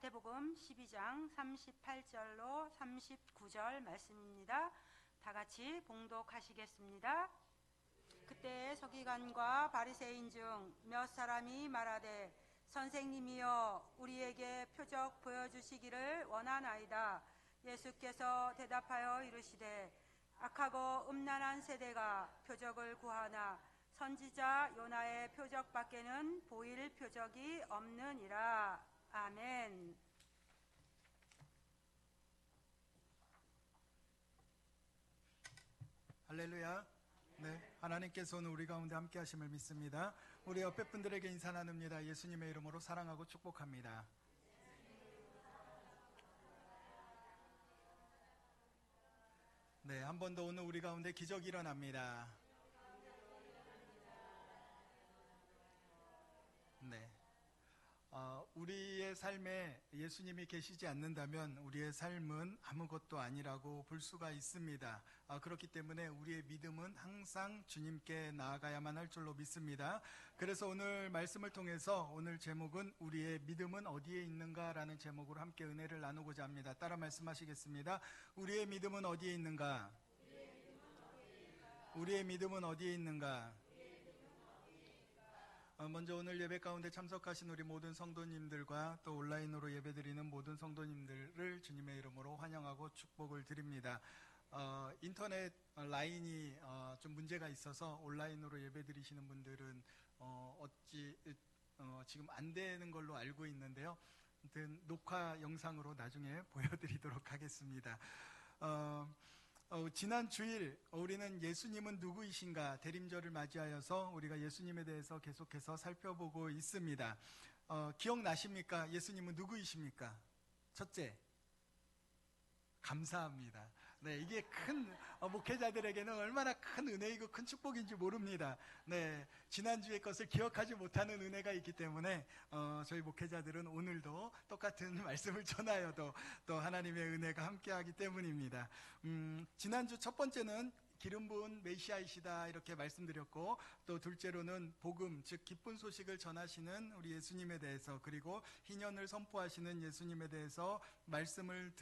마태복음 12장 38절로 39절 말씀입니다. 다 같이 봉독하시겠습니다. 그때 서기관과 바리새인 중 몇 사람이 말하되 선생님이여 우리에게 표적 보여주시기를 원하나이다. 예수께서 대답하여 이르시되 악하고 음란한 세대가 표적을 구하나 선지자 요나의 표적밖에는 보일 표적이 없느니라. 아멘. 할렐루야. 네, 하나님께서 오늘 우리 가운데 함께 하심을 믿습니다. 우리 옆에 분들에게 인사 나눕니다. 예수님의 이름으로 사랑하고 축복합니다. 네, 한 번 더 오늘 우리 가운데 기적이 일어납니다. 네. 우리의 삶에 예수님이 계시지 않는다면 우리의 삶은 아무것도 아니라고 볼 수가 있습니다. 그렇기 때문에 우리의 믿음은 항상 주님께 나아가야만 할 줄로 믿습니다. 그래서 오늘 말씀을 통해서 오늘 제목은 우리의 믿음은 어디에 있는가라는 제목으로 함께 은혜를 나누고자 합니다. 따라 말씀하시겠습니다. 우리의 믿음은 어디에 있는가? 우리의 믿음은 어디에 있는가? 먼저 오늘 예배 가운데 참석하신 우리 모든 성도님들과 또 온라인으로 예배드리는 모든 성도님들을 주님의 이름으로 환영하고 축복을 드립니다. 인터넷 라인이 좀 문제가 있어서 온라인으로 예배드리시는 분들은 지금 안 되는 걸로 알고 있는데요. 아무튼 녹화 영상으로 나중에 보여드리도록 하겠습니다. 지난 주일 우리는 예수님은 누구이신가 대림절을 맞이하여서 우리가 예수님에 대해서 계속해서 살펴보고 있습니다. 기억나십니까? 예수님은 누구이십니까? 첫째, 감사합니다. 네, 이게 큰 목회자들에게는 얼마나 큰 은혜이고 큰 축복인지 모릅니다. 네, 지난주의 것을 기억하지 못하는 은혜가 있기 때문에 저희 목회자들은 오늘도 똑같은 말씀을 전하여도 또 하나님의 은혜가 함께하기 때문입니다. 지난주 첫 번째는 기름 부은 메시아이시다 이렇게 말씀드렸고, 또 둘째로는 복음, 즉 기쁜 소식을 전하시는 우리 예수님에 대해서, 그리고 희년을 선포하시는 예수님에 대해서 말씀을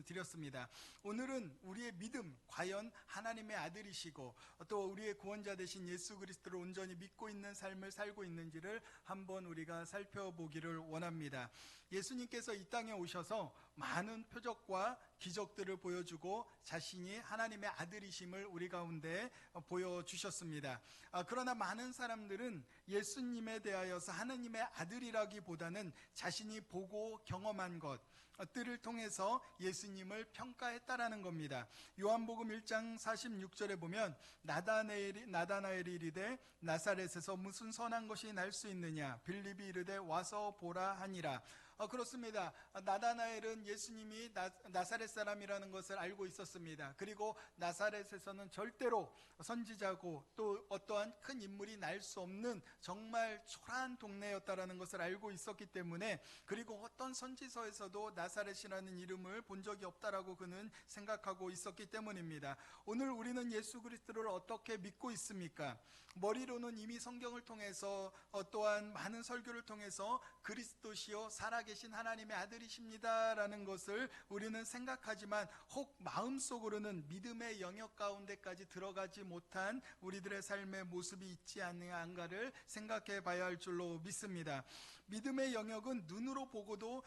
드렸습니다. 오늘은 우리의 믿음, 과연 하나님의 아들이시고 또 우리의 구원자 되신 예수 그리스도를 온전히 믿고 있는 삶을 살고 있는지를 한번 우리가 살펴보기를 원합니다. 예수님께서 이 땅에 오셔서 많은 표적과 기적들을 보여주고 자신이 하나님의 아들이심을 우리 가운데 보여주셨습니다. 그러나 많은 사람들은 예수님에 대하여서 하나님의 아들이라기보다는 자신이 보고 경험한 것들을 통해서 예수님을 평가했다라는 겁니다. 요한복음 1장 46절에 보면 나다나엘이 이르되 나사렛에서 무슨 선한 것이 날 수 있느냐? 빌립이 이르되 와서 보라 하니라. 그렇습니다. 나다나엘은 예수님이 나사렛 사람이라는 것을 알고 있었습니다. 그리고 나사렛에서는 절대로 선지자고 또 어떠한 큰 인물이 날 수 없는 정말 초라한 동네였다라는 것을 알고 있었기 때문에, 그리고 어떤 선지서에서도 나사렛이라는 이름을 본 적이 없다라고 그는 생각하고 있었기 때문입니다. 오늘 우리는 예수 그리스도를 어떻게 믿고 있습니까? 머리로는 이미 성경을 통해서 또한 많은 설교를 통해서 그리스도시요 살아계신 하나님의 아들이십니다라는 것을 우리는 생각하지만, 혹 마음속으로는 믿음의 영역 가운데까지 들어가지 못한 우리들의 삶의 모습이 있지 않은가를 생각해 봐야 할 줄로 믿습니다. 믿음의 영역은 눈으로 보고도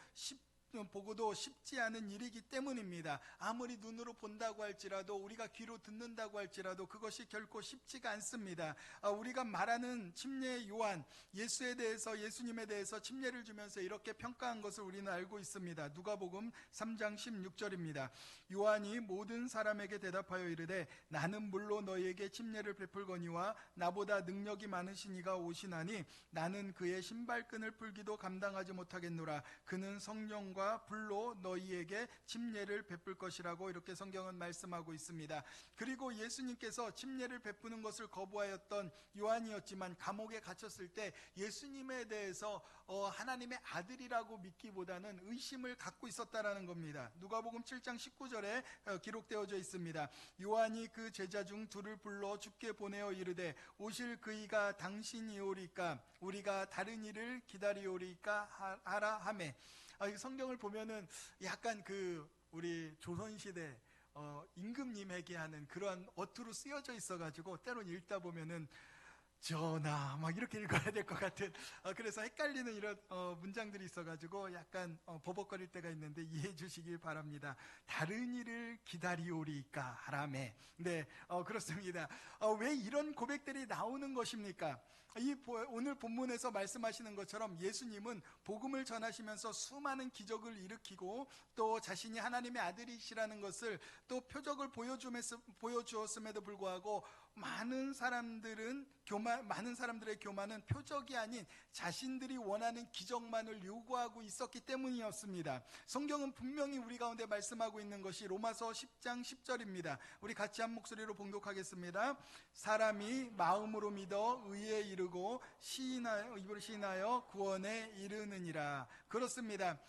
쉽지 않은 일이기 때문입니다. 아무리 눈으로 본다고 할지라도, 우리가 귀로 듣는다고 할지라도 그것이 결코 쉽지가 않습니다. 우리가 말하는 침례 요한, 예수님에 대해서 침례를 주면서 이렇게 평가한 것을 우리는 알고 있습니다. 누가복음 3장 16절입니다. 요한이 모든 사람에게 대답하여 이르되 나는 물로 너희에게 침례를 베풀거니와 나보다 능력이 많으신 이가 오시나니 나는 그의 신발끈을 풀기도 감당하지 못하겠노라. 그는 성령과 불로 너희에게 침례를 베풀 것이라고 이렇게 성경은 말씀하고 있습니다. 그리고 예수님께서 침례를 베푸는 것을 거부하였던 요한이었지만 감옥에 갇혔을 때 예수님에 대해서 하나님의 아들이라고 믿기보다는 의심을 갖고 있었다라는 겁니다. 누가복음 7장 19절에 기록되어져 있습니다. 요한이 그 제자 중 둘을 불러 주께 보내어 이르되 오실 그이가 당신이오리까 우리가 다른 이를 기다리오리까 하라 하매, 이 성경을 보면은 약간 우리 조선시대 임금님에게 하는 그러한 어투로 쓰여져 있어가지고 때론 읽다 보면은 전하 막 이렇게 읽어야 될 것 같은 그래서 헷갈리는 이런 문장들이 있어가지고 약간 버벅거릴 때가 있는데 이해해 주시길 바랍니다. 다른 일을 기다리오리까 하라매. 네, 그렇습니다. 왜 이런 고백들이 나오는 것입니까? 오늘 본문에서 말씀하시는 것처럼 예수님은 복음을 전하시면서 수많은 기적을 일으키고 또 자신이 하나님의 아들이시라는 것을 또 표적을 보여주었음에도 불구하고 많은 사람들의 교만은 표적이 아닌 자신들이 원하는 기적만을 요구하고 있었기 때문이었습니다. 성경은 분명히 우리 가운데 말씀하고 있는 것이 로마서 10장 10절입니다. 우리 같이 한 목소리로 봉독하겠습니다. 사람이 마음으로 믿어 의에 이르고 입으로 시인하여 구원에 이르느니라. 그렇습니다.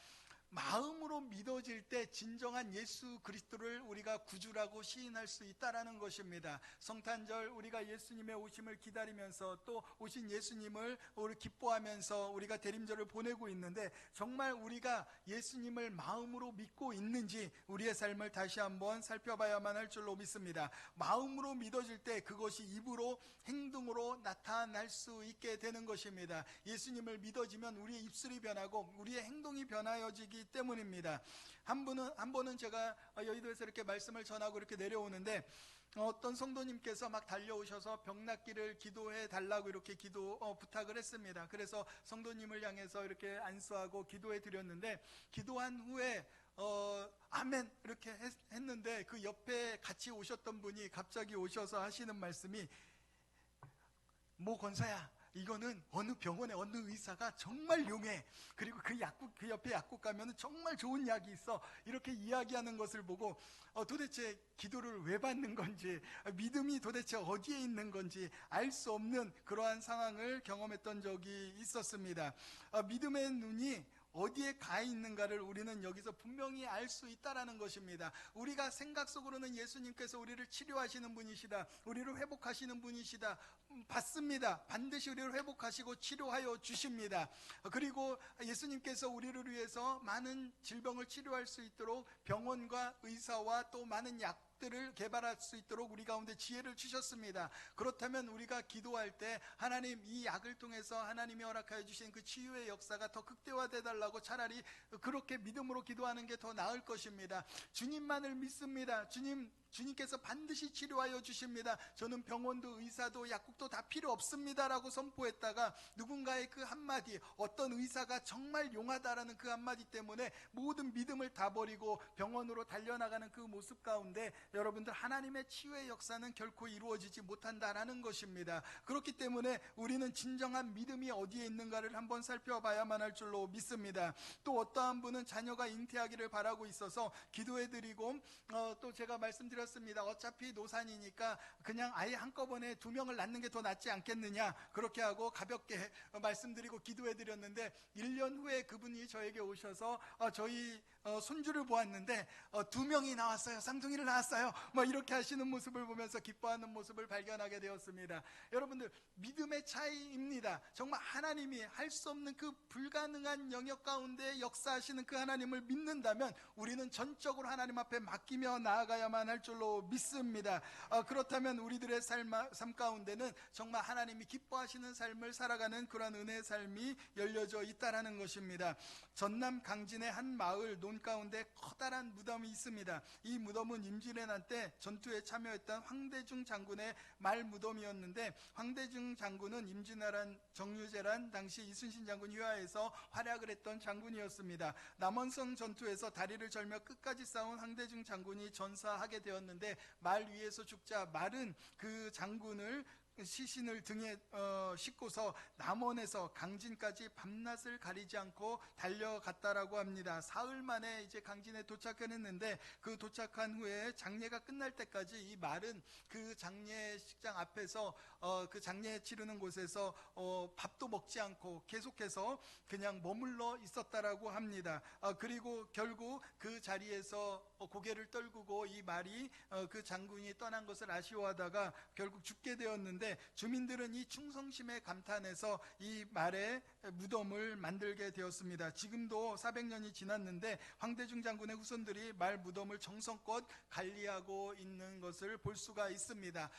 마음으로 믿어질 때 진정한 예수 그리스도를 우리가 구주라고 시인할 수 있다라는 것입니다. 성탄절 우리가 예수님의 오심을 기다리면서 또 오신 예수님을 우리 기뻐하면서 우리가 대림절을 보내고 있는데 정말 우리가 예수님을 마음으로 믿고 있는지 우리의 삶을 다시 한번 살펴봐야만 할 줄로 믿습니다. 마음으로 믿어질 때 그것이 입으로 행동으로 나타날 수 있게 되는 것입니다. 예수님을 믿어지면 우리의 입술이 변하고 우리의 행동이 변하여지기 때문입니다. 한 번은 제가 여의도에서 이렇게 말씀을 전하고 이렇게 내려오는데 어떤 성도님께서 막 달려오셔서 병 낫기를 기도해 달라고 이렇게 부탁을 했습니다. 그래서 성도님을 향해서 이렇게 안수하고 기도해 드렸는데 기도한 후에 아멘 이렇게 했는데 그 옆에 같이 오셨던 분이 갑자기 오셔서 하시는 말씀이 모 권사야, 이거는 어느 병원의 어느 의사가 정말 용해. 그리고 그 옆에 약국 가면 정말 좋은 약이 있어. 이렇게 이야기하는 것을 보고 도대체 기도를 왜 받는 건지, 믿음이 도대체 어디에 있는 건지 알 수 없는 그러한 상황을 경험했던 적이 있었습니다. 믿음의 눈이 어디에 가 있는가를 우리는 여기서 분명히 알 수 있다라는 것입니다. 우리가 생각 속으로는 예수님께서 우리를 치료하시는 분이시다, 우리를 회복하시는 분이시다 받습니다. 반드시 우리를 회복하시고 치료하여 주십니다. 그리고 예수님께서 우리를 위해서 많은 질병을 치료할 수 있도록 병원과 의사와 또 많은 약들을 개발할 수 있도록 우리 가운데 지혜를 주셨습니다. 그렇다면 우리가 기도할 때 하나님, 이 약을 통해서 하나님이 허락하여 주신 그 치유의 역사가 더 극대화돼 달라고 차라리 그렇게 믿음으로 기도하는 게 더 나을 것입니다. 주님만을 믿습니다. 주님께서 반드시 치료하여 주십니다. 저는 병원도 의사도 약국도 다 필요 없습니다라고 선포했다가 누군가의 그 한마디, 어떤 의사가 정말 용하다라는 그 한마디 때문에 모든 믿음을 다 버리고 병원으로 달려나가는 그 모습 가운데 여러분들, 하나님의 치유의 역사는 결코 이루어지지 못한다라는 것입니다. 그렇기 때문에 우리는 진정한 믿음이 어디에 있는가를 한번 살펴봐야만 할 줄로 믿습니다. 또 어떠한 분은 자녀가 잉태하기를 바라고 있어서 기도해드리고 또 제가 말씀드렸습니다. 어차피 노산이니까 그냥 아예 한꺼번에 2명을 낳는 게 더 낫지 않겠느냐, 그렇게 하고 가볍게 말씀드리고 기도해드렸는데 1년 후에 그분이 저에게 오셔서 저희 손주를 보았는데 2명이 나왔어요, 쌍둥이를 낳았어요, 뭐 이렇게 하시는 모습을 보면서 기뻐하는 모습을 발견하게 되었습니다. 여러분들, 믿음의 차이입니다. 정말 하나님이 할 수 없는 그 불가능한 영역 가운데 역사하시는 그 하나님을 믿는다면 우리는 전적으로 하나님 앞에 맡기며 나아가야만 할 줄로 믿습니다. 그렇다면 우리들의 삶 가운데는 정말 하나님이 기뻐하시는 삶을 살아가는 그러한 은혜의 삶이 열려져 있다라는 것입니다. 전남 강진의 한 마을 논 가운데 커다란 무덤이 있습니다. 이 무덤은 임진왜란 때 전투에 참여했던 황대중 장군의 말 무덤이었는데, 황대중 장군은 임진왜란, 정유재란 당시 이순신 장군 휘하에서 활약을 했던 장군이었습니다. 남원성 전투에서 다리를 절며 끝까지 싸운 황대중 장군이 전사하게 되었는데, 말 위에서 죽자 말은 그 장군을 시신을 등에 싣고서 남원에서 강진까지 밤낮을 가리지 않고 달려갔다라고 합니다. 사흘 만에 이제 강진에 도착했는데, 그 도착한 후에 장례가 끝날 때까지 이 말은 그 장례식장 앞에서 그 장례 치르는 곳에서 밥도 먹지 않고 계속해서 그냥 머물러 있었다라고 합니다. 그리고 결국 그 자리에서 고개를 떨구고 이 말이 그 장군이 떠난 것을 아쉬워하다가 결국 죽게 되었는데, 주민들은 이 충성심에 감탄해서 이 말의 무덤을 만들게 되었습니다. 지금도 400년이 지났는데 황대중 장군의 후손들이 말 무덤을 정성껏 관리하고 있는 것을 볼 수가 있습니다.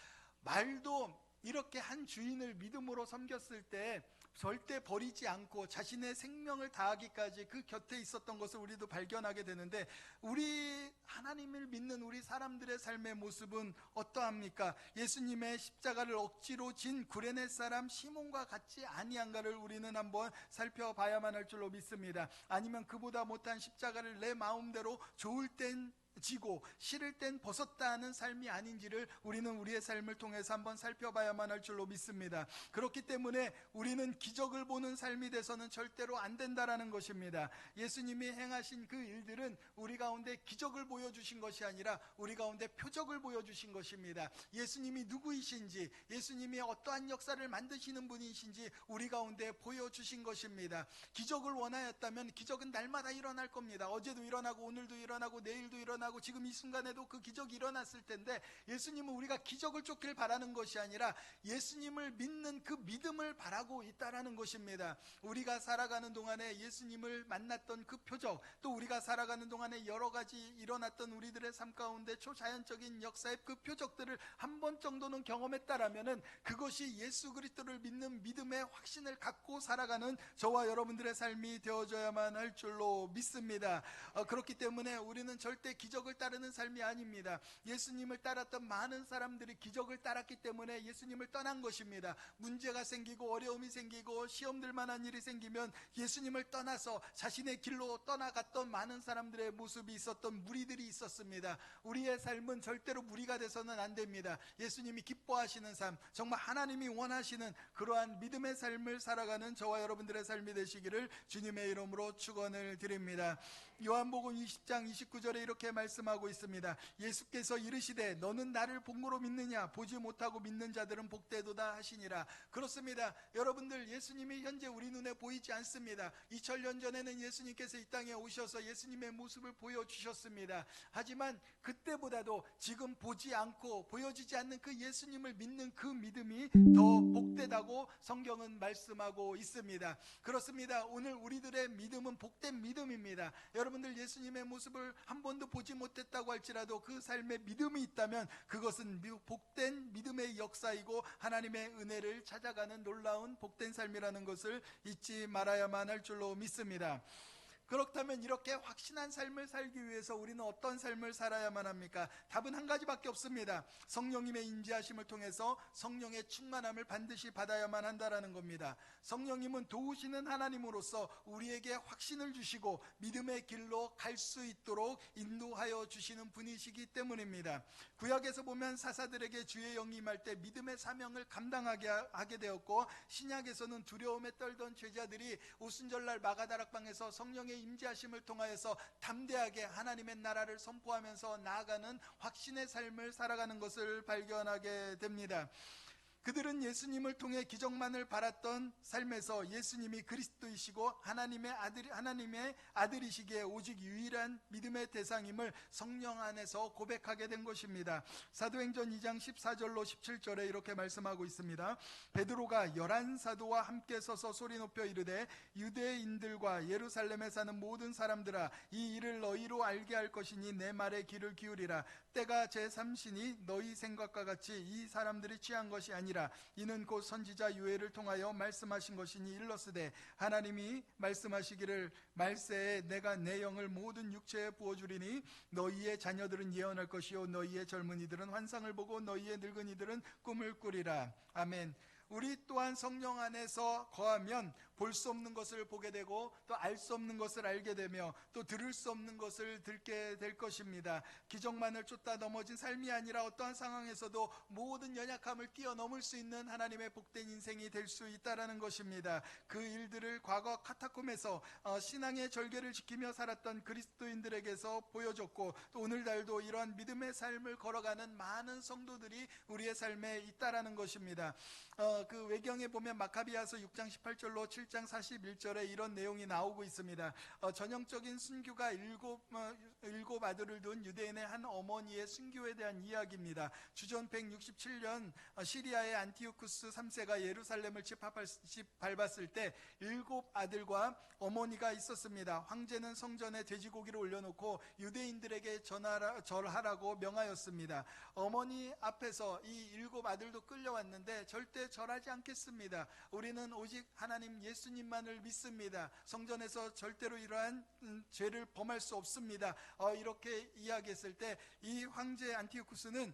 말도 이렇게 한 주인을 믿음으로 섬겼을 때 절대 버리지 않고 자신의 생명을 다하기까지 그 곁에 있었던 것을 우리도 발견하게 되는데, 우리 하나님을 믿는 우리 사람들의 삶의 모습은 어떠합니까? 예수님의 십자가를 억지로 진 구레네 사람 시몬과 같지 아니한가를 우리는 한번 살펴봐야만 할 줄로 믿습니다. 아니면 그보다 못한 십자가를 내 마음대로 좋을 땐 지고 싫을 땐 벗었다 하는 삶이 아닌지를 우리는 우리의 삶을 통해서 한번 살펴봐야만 할 줄로 믿습니다. 그렇기 때문에 우리는 기적을 보는 삶이 돼서는 절대로 안 된다라는 것입니다. 예수님이 행하신 그 일들은 우리 가운데 기적을 보여주신 것이 아니라 우리 가운데 표적을 보여주신 것입니다. 예수님이 누구이신지, 예수님이 어떠한 역사를 만드시는 분이신지 우리 가운데 보여주신 것입니다. 기적을 원하였다면 기적은 날마다 일어날 겁니다. 어제도 일어나고 오늘도 일어나고 내일도 일어나고 지금 이 순간에도 그 기적이 일어났을 텐데, 예수님은 우리가 기적을 쫓길 바라는 것이 아니라 예수님을 믿는 그 믿음을 바라고 있다라는 것입니다. 우리가 살아가는 동안에 예수님을 만났던 그 표적, 또 우리가 살아가는 동안에 여러 가지 일어났던 우리들의 삶 가운데 초자연적인 역사의 그 표적들을 한 번 정도는 경험했다라면은 그것이 예수 그리스도를 믿는 믿음의 확신을 갖고 살아가는 저와 여러분들의 삶이 되어져야만 할 줄로 믿습니다. 그렇기 때문에 우리는 절대 기적을 따르는 삶이 아닙니다. 예수님을 따랐던 많은 사람들이 기적을 따랐기 때문에 예수님을 떠난 것입니다. 문제가 생기고 어려움이 생기고 시험들 만한 일이 생기면 예수님을 떠나서 자신의 길로 떠나갔던 많은 사람들의 모습이 있었던 무리들이 있었습니다. 우리의 삶은 절대로 무리가 돼서는 안 됩니다. 예수님이 기뻐하시는 삶, 정말 하나님이 원하시는 그러한 믿음의 삶을 살아가는 저와 여러분들의 삶이 되시기를 주님의 이름으로 축원을 드립니다. 요한복음 20장 29절에 이렇게 말씀하고 있습니다. 예수께서 이르시되 너는 나를 본고로 믿느냐? 보지 못하고 믿는 자들은 복되도다 하시니라. 그렇습니다. 여러분들, 예수님이 현재 우리 눈에 보이지 않습니다. 2000년 전에는 예수님께서 이 땅에 오셔서 예수님의 모습을 보여주셨습니다. 하지만 그때보다도 지금 보지 않고 보여지지 않는 그 예수님을 믿는 그 믿음이 더 복되다고 성경은 말씀하고 있습니다. 그렇습니다. 오늘 우리들의 믿음은 복된 믿음입니다. 여러분들, 예수님의 모습을 한 번도 보지 못했다고 할지라도 그 삶에 믿음이 있다면 그것은 복된 믿음의 역사이고 하나님의 은혜를 찾아가는 놀라운 복된 삶이라는 것을 잊지 말아야만 할 줄로 믿습니다. 그렇다면 이렇게 확신한 삶을 살기 위해서 우리는 어떤 삶을 살아야만 합니까? 답은 한 가지밖에 없습니다. 성령님의 인지하심을 통해서 성령의 충만함을 반드시 받아야만 한다라는 겁니다. 성령님은 도우시는 하나님으로서 우리에게 확신을 주시고 믿음의 길로 갈 수 있도록 인도하여 주시는 분이시기 때문입니다. 구약에서 보면 사사들에게 주의 영이 임할 때 믿음의 사명을 감당하게 하게 되었고, 신약에서는 두려움에 떨던 제자들이 오순절날 마가다락방에서 성령의 임재하심을 통하여서 담대하게 하나님의 나라를 선포하면서 나아가는 확신의 삶을 살아가는 것을 발견하게 됩니다. 그들은 예수님을 통해 기적만을 바랐던 삶에서 예수님이 그리스도이시고 하나님의 아들이시기에 오직 유일한 믿음의 대상임을 성령 안에서 고백하게 된 것입니다. 사도행전 2장 14절로 17절에 이렇게 말씀하고 있습니다. 베드로가 11사도와 함께 서서 소리 높여 이르되 유대인들과 예루살렘에 사는 모든 사람들아, 이 일을 너희로 알게 할 것이니 내 말에 귀를 기울이라. 때가 제3시니 너희 생각과 같이 이 사람들이 취한 것이 아니라 이는 곧 선지자 요엘을 통하여 말씀하신 것이니 일렀으되 하나님이 말씀하시기를 말세에 내가 내 영을 모든 육체에 부어주리니 너희의 자녀들은 예언할 것이요 너희의 젊은이들은 환상을 보고 너희의 늙은이들은 꿈을 꾸리라. 아멘. 우리 또한 성령 안에서 거하면 볼 수 없는 것을 보게 되고 또 알 수 없는 것을 알게 되며 또 들을 수 없는 것을 듣게 될 것입니다. 기적만을 쫓다 넘어진 삶이 아니라 어떠한 상황에서도 모든 연약함을 뛰어넘을 수 있는 하나님의 복된 인생이 될 수 있다는 것입니다. 그 일들을 과거 카타콤에서 신앙의 절개를 지키며 살았던 그리스도인들에게서 보여줬고, 또 오늘날도 이러한 믿음의 삶을 걸어가는 많은 성도들이 우리의 삶에 있다라는 것입니다. 그 외경에 보면 마카비아서 6장 18절로 20장 41절에 이런 내용이 나오고 있습니다. 전형적인 순교가 일곱 아들을 둔 유대인의 한 어머니의 순교에 대한 이야기입니다. 주전 167년 시리아의 안티오쿠스 3세가 예루살렘을 짓밟았을 때 7 아들과 어머니가 있었습니다. 황제는 성전에 돼지고기를 올려놓고 유대인들에게 절하라고 명하였습니다. 어머니 앞에서 이 7 아들도 끌려왔는데 절대 절하지 않겠습니다. 우리는 오직 하나님 예수님만을 믿습니다. 성전에서 절대로 이러한 죄를 범할 수 없습니다. 이렇게 이야기했을 때 이 황제 안티오쿠스는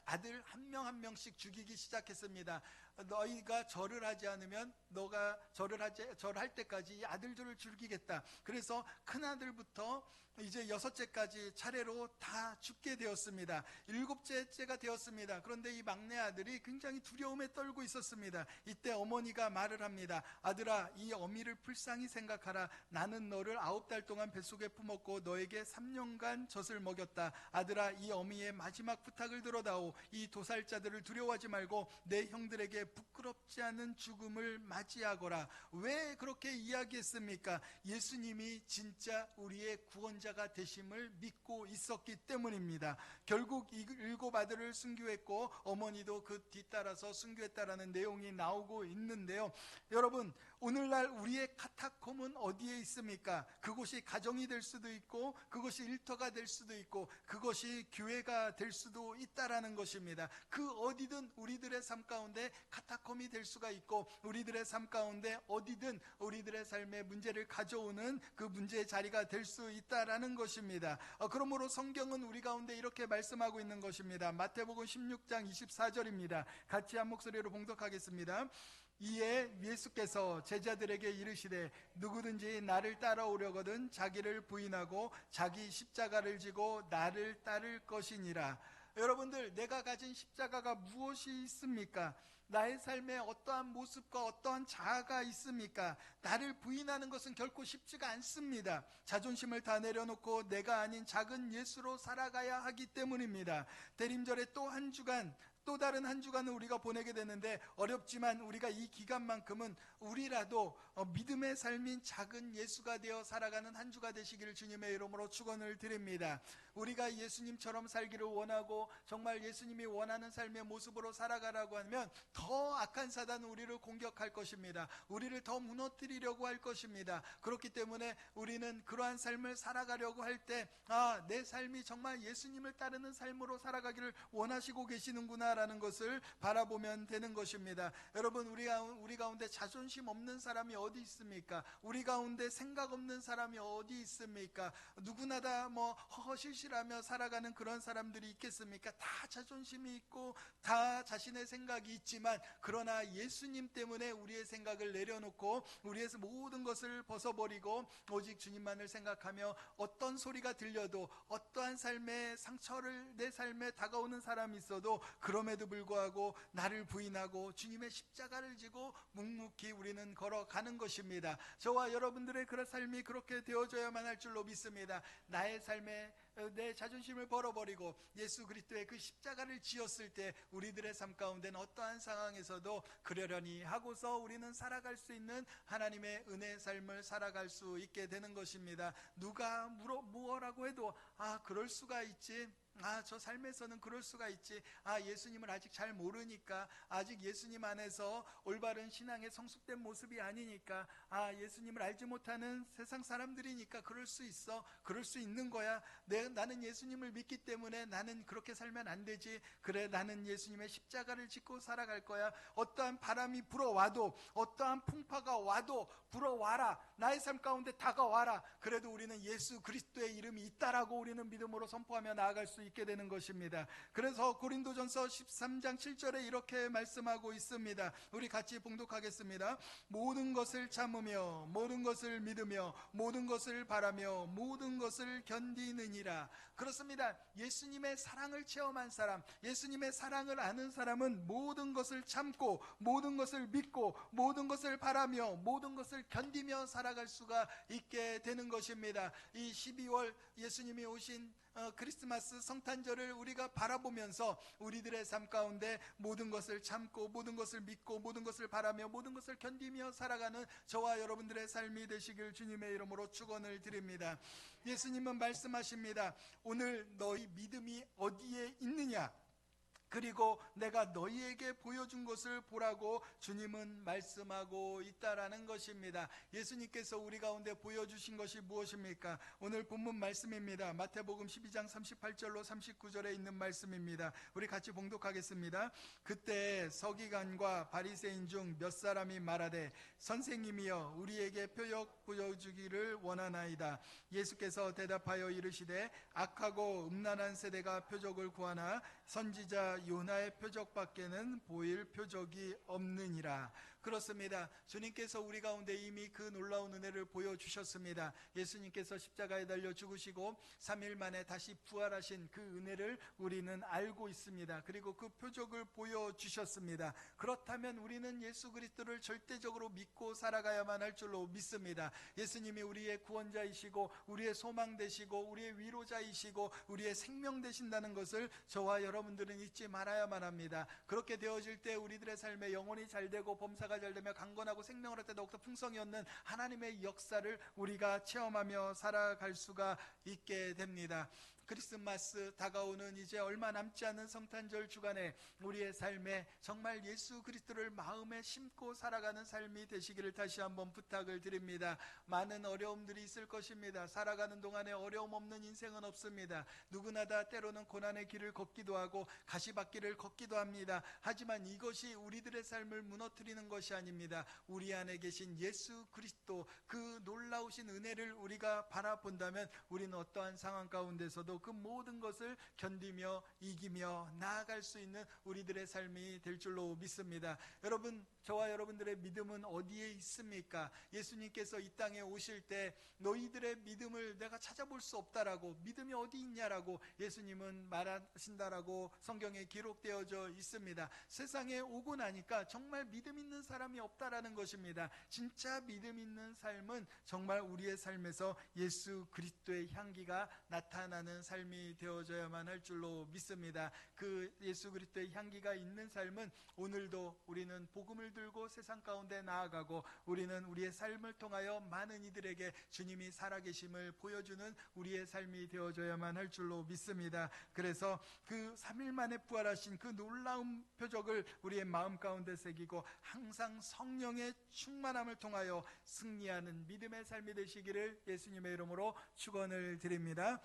아들 한 명 한 명씩 죽이기 시작했습니다. 너희가 절을 하지 않으면 너가 절할 때까지 이 아들들을 죽이겠다. 그래서 큰 아들부터 이제 6째까지 차례로 다 죽게 되었습니다. 7째가 되었습니다. 그런데 이 막내 아들이 굉장히 두려움에 떨고 있었습니다. 이때 어머니가 말을 합니다. 아들아, 이 어미를 불쌍히 생각하라. 나는 너를 9달 동안 뱃속에 품었고 너에게 3년간 젖을 먹였다. 아들아, 이 어미의 마지막 부탁을 들어다오. 이 도살자들을 두려워하지 말고 내 형들에게 부끄럽지 않은 죽음을 맞이하거라. 왜 그렇게 이야기했습니까? 예수님이 진짜 우리의 구원자가 되심을 믿고 있었기 때문입니다. 결국 이 7 아들을 순교했고 어머니도 그 뒤따라서 순교했다라는 내용이 나오고 있는데요. 여러분, 오늘날 우리의 카타콤은 어디에 있습니까? 그곳이 가정이 될 수도 있고 그것이 일터가 될 수도 있고 그것이 교회가 될 수도 있다라는 것입니다. 그 어디든 우리들의 삶 가운데 카타콤이 될 수가 있고 우리들의 삶 가운데 어디든 우리들의 삶에 문제를 가져오는 그 문제의 자리가 될 수 있다라는 것입니다. 그러므로 성경은 우리 가운데 이렇게 말씀하고 있는 것입니다. 마태복음 16장 24절입니다. 같이 한 목소리로 봉독하겠습니다. 이에 예수께서 제자들에게 이르시되 누구든지 나를 따라오려거든 자기를 부인하고 자기 십자가를 지고 나를 따를 것이니라. 여러분들, 내가 가진 십자가가 무엇이 있습니까? 나의 삶에 어떠한 모습과 어떠한 자아가 있습니까? 나를 부인하는 것은 결코 쉽지가 않습니다. 자존심을 다 내려놓고 내가 아닌 작은 예수로 살아가야 하기 때문입니다. 대림절에 또 다른 한 주간을 우리가 보내게 되는데 어렵지만 우리가 이 기간만큼은 우리라도 믿음의 삶인 작은 예수가 되어 살아가는 한 주가 되시기를 주님의 이름으로 축원을 드립니다. 우리가 예수님처럼 살기를 원하고 정말 예수님이 원하는 삶의 모습으로 살아가라고 하면 더 악한 사단은 우리를 공격할 것입니다. 우리를 더 무너뜨리려고 할 것입니다. 그렇기 때문에 우리는 그러한 삶을 살아가려고 할 때 내 삶이 정말 예수님을 따르는 삶으로 살아가기를 원하시고 계시는구나 라는 것을 바라보면 되는 것입니다. 여러분, 우리 가운데 자존심 없는 사람이 어디 있습니까? 우리 가운데 생각 없는 사람이 어디 있습니까? 누구나 다 허허실실하며 살아가는 그런 사람들이 있겠습니까? 다 자존심이 있고 다 자신의 생각이 있지만 그러나 예수님 때문에 우리의 생각을 내려놓고 우리의 모든 것을 벗어버리고 오직 주님만을 생각하며 어떤 소리가 들려도 어떠한 삶의 상처를 내 삶에 다가오는 사람이 있어도 그럼에도 불구하고 나를 부인하고 주님의 십자가를 지고 묵묵히 우리는 걸어가는 것입니다. 저와 여러분들의 그런 삶이 그렇게 되어져야만 할 줄로 믿습니다. 나의 삶에 내 자존심을 벌어버리고 예수 그리스도의 그 십자가를 지었을 때 우리들의 삶 가운데는 어떠한 상황에서도 그러려니 하고서 우리는 살아갈 수 있는 하나님의 은혜의 삶을 살아갈 수 있게 되는 것입니다. 누가 뭐라고 해도 그럴 수가 있지, 저 삶에서는 그럴 수가 있지, 예수님을 아직 잘 모르니까, 아직 예수님 안에서 올바른 신앙의 성숙된 모습이 아니니까, 예수님을 알지 못하는 세상 사람들이니까 그럴 수 있어, 그럴 수 있는 거야. 나는 예수님을 믿기 때문에 나는 그렇게 살면 안 되지. 그래, 나는 예수님의 십자가를 짓고 살아갈 거야. 어떠한 바람이 불어와도, 어떠한 풍파가 와도 불어와라. 나의 삶 가운데 다가와라. 그래도 우리는 예수 그리스도의 이름이 있다라고 우리는 믿음으로 선포하며 나아갈 수 있게 되는 것입니다. 그래서 고린도전서 13장 7절에 이렇게 말씀하고 있습니다. 우리 같이 봉독하겠습니다. 모든 것을 참으며 모든 것을 믿으며 모든 것을 바라며 모든 것을 견디느니라. 그렇습니다. 예수님의 사랑을 체험한 사람, 예수님의 사랑을 아는 사람은 모든 것을 참고 모든 것을 믿고 모든 것을 바라며 모든 것을 견디며 살아갈 수가 있게 되는 것입니다. 이 12월 예수님이 오신 크리스마스 성탄절을 우리가 바라보면서 우리들의 삶 가운데 모든 것을 참고 모든 것을 믿고 모든 것을 바라며 모든 것을 견디며 살아가는 저와 여러분들의 삶이 되시길 주님의 이름으로 축원을 드립니다. 예수님은 말씀하십니다. 오늘 너희 믿음이 어디에 있느냐? 그리고 내가 너희에게 보여준 것을 보라고 주님은 말씀하고 있다라는 것입니다. 예수님께서 우리 가운데 보여주신 것이 무엇입니까? 오늘 본문 말씀입니다. 마태복음 12장 38절로 39절에 있는 말씀입니다. 우리 같이 봉독하겠습니다. 그때 서기관과 바리새인 중 몇 사람이 말하되 선생님이여 우리에게 표적 보여주기를 원하나이다. 예수께서 대답하여 이르시되 악하고 음란한 세대가 표적을 구하나 선지자 요나의 표적밖에는 보일 표적이 없느니라. 그렇습니다. 주님께서 우리 가운데 이미 그 놀라운 은혜를 보여주셨습니다. 예수님께서 십자가에 달려 죽으시고 3일 만에 다시 부활하신 그 은혜를 우리는 알고 있습니다. 그리고 그 표적을 보여주셨습니다. 그렇다면 우리는 예수 그리스도를 절대적으로 믿고 살아가야만 할 줄로 믿습니다. 예수님이 우리의 구원자이시고 우리의 소망 되시고 우리의 위로자이시고 우리의 생명 되신다는 것을 저와 여러분들은 잊지 말아야만 합니다. 그렇게 되어질 때 우리들의 삶에 영혼이 잘되고 범사가 잘되며 강건하고 생명을 할 때 더욱더 풍성히 얻는 하나님의 역사를 우리가 체험하며 살아갈 수가 있게 됩니다. 크리스마스 다가오는 이제 얼마 남지 않은 성탄절 주간에 우리의 삶에 정말 예수 그리스도를 마음에 심고 살아가는 삶이 되시기를 다시 한번 부탁을 드립니다. 많은 어려움들이 있을 것입니다. 살아가는 동안에 어려움 없는 인생은 없습니다. 누구나 다 때로는 고난의 길을 걷기도 하고 가시밭길을 걷기도 합니다. 하지만 이것이 우리들의 삶을 무너뜨리는 것이 아닙니다. 우리 안에 계신 예수 그리스도 그 놀라우신 은혜를 우리가 바라본다면 우리는 어떠한 상황 가운데서도 그 모든 것을 견디며 이기며 나아갈 수 있는 우리들의 삶이 될 줄로 믿습니다. 여러분, 저와 여러분들의 믿음은 어디에 있습니까? 예수님께서 이 땅에 오실 때 너희들의 믿음을 내가 찾아볼 수 없다라고, 믿음이 어디 있냐라고 예수님은 말하신다라고 성경에 기록되어져 있습니다. 세상에 오고 나니까 정말 믿음 있는 사람이 없다라는 것입니다. 진짜 믿음 있는 삶은 정말 우리의 삶에서 예수 그리스도의 향기가 나타나는 삶이 되어져야만 할 줄로 믿습니다. 그 예수 그리스도의 향기가 있는 삶은 오늘도 우리는 복음을 들고 세상 가운데 나아가고 우리는 우리의 삶을 통하여 많은 이들에게 주님이 살아계심을 보여주는 우리의 삶이 되어져야만 할 줄로 믿습니다. 그래서 그 3일 만에 부활하신 그 놀라운 표적을 우리의 마음 가운데 새기고 항상 성령의 충만함을 통하여 승리하는 믿음의 삶이 되시기를 예수님의 이름으로 축원을 드립니다.